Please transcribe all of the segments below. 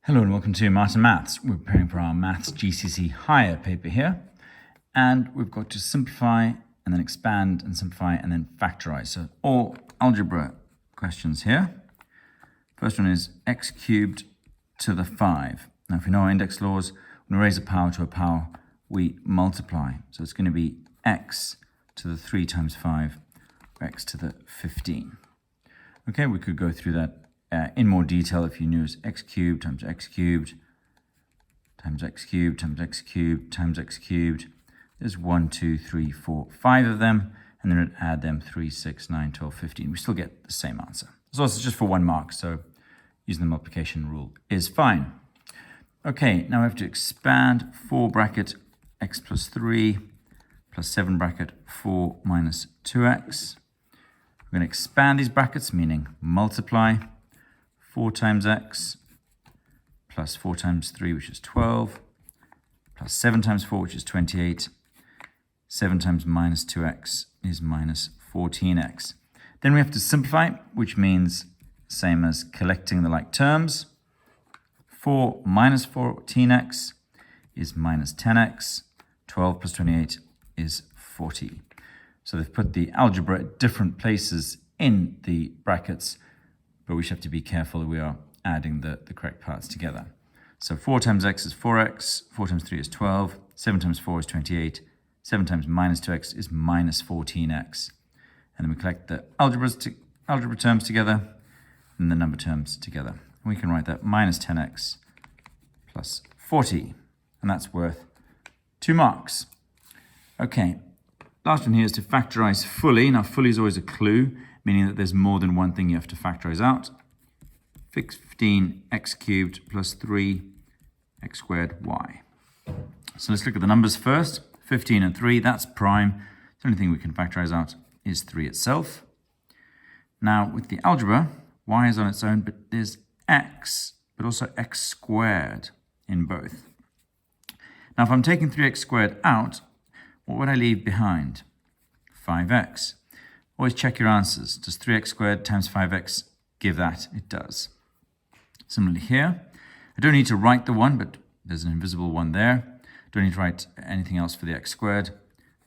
Hello and welcome to Martin Maths. We're preparing for our Maths GCSE Higher paper here. And we've got to simplify and then expand and simplify and then factorize. So all algebra questions here. First one is x cubed to the 5. Now if we know our index laws, when we raise a power to a power, we multiply. So it's going to be x to the 3 times 5, or x to the 15. Okay, we could go through that in more detail if you knew it's x cubed times x cubed times x cubed times x cubed times x cubed. There's 1, 2, 3, 4, 5 of them, and then we'd add them 3, 6, 9, 12, 15. We still get the same answer. So it's just for 1 mark, so using the multiplication rule is fine. Okay, now we have to expand 4 bracket x plus 3 plus 7 bracket 4 minus 2x. We're going to expand these brackets, meaning multiply 4 times x plus 4 times 3, which is 12, plus 7 times 4, which is 28. 7 times minus 2x is minus 14x. Then we have to simplify, which means same as collecting the like terms. 4 minus 14x is minus 10x. 12 plus 28 is 40. So they've put the algebra at different places in the brackets, but we should have to be careful that we are adding the correct parts together. So 4 times x is 4x, 4 times 3 is 12, 7 times 4 is 28, 7 times minus 2x is minus 14x. And then we collect the algebra terms together and the number terms together. And we can write that minus 10x plus 40, and that's worth 2 marks. Okay, last one here is to factorize fully. Now fully is always a clue, meaning that there's more than one thing you have to factorize out. 15x cubed plus 3x squared y. So let's look at the numbers first. 15 and 3, that's prime. The only thing we can factorize out is 3 itself. Now with the algebra, y is on its own, but there's x, but also x squared in both. Now if I'm taking 3x squared out, what would I leave behind? 5x. Always check your answers. Does 3x squared times 5x give that? It does. Similarly here, I don't need to write the 1, but there's an invisible 1 there. Don't need to write anything else for the x squared,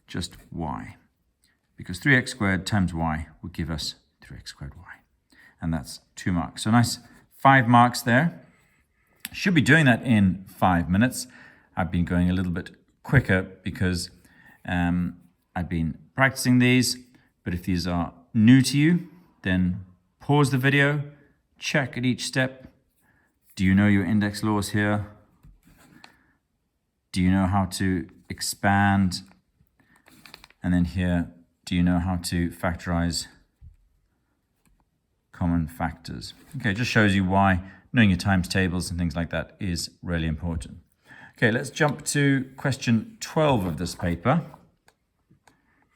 just y. Because 3x squared times y would give us 3x squared y. And that's 2 marks. So nice 5 marks there. Should be doing that in 5 minutes. I've been going a little bit quicker because I've been practicing these. But if these are new to you, then pause the video, check at each step. Do you know your index laws here? Do you know how to expand? And then here, do you know how to factorize common factors? Okay, it just shows you why knowing your times tables and things like that is really important. Okay, let's jump to question 12 of this paper,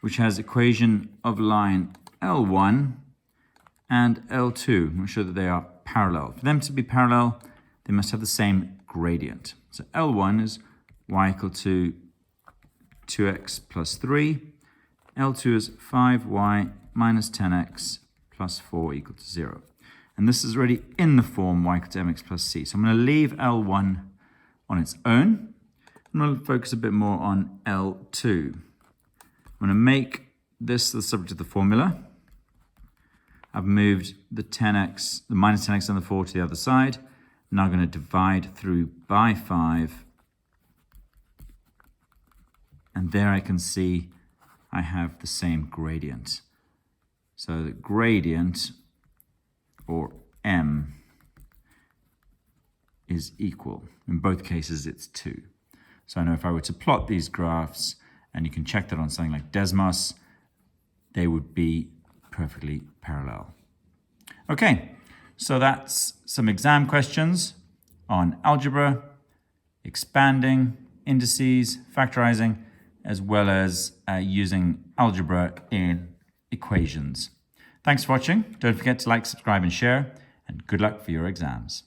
which has equation of line L1 and L2. We'll show that they are parallel. For them to be parallel, they must have the same gradient. So L1 is y equal to 2x plus 3. L2 is 5y minus 10x plus 4 equal to 0. And this is already in the form y equal to mx plus c. So I'm going to leave L1 on its own. I'm going to focus a bit more on L2. I'm going to make this the subject of the formula. I've moved the minus 10x and the 4 to the other side. I'm now going to divide through by 5. And there I can see I have the same gradient. So the gradient, or m, is equal. In both cases, it's 2. So I know if I were to plot these graphs, and you can check that on something like Desmos, they would be perfectly parallel. Okay, so that's some exam questions on algebra, expanding, indices, factorizing, as well as using algebra in equations. Thanks for watching. Don't forget to like, subscribe, and share, and good luck for your exams.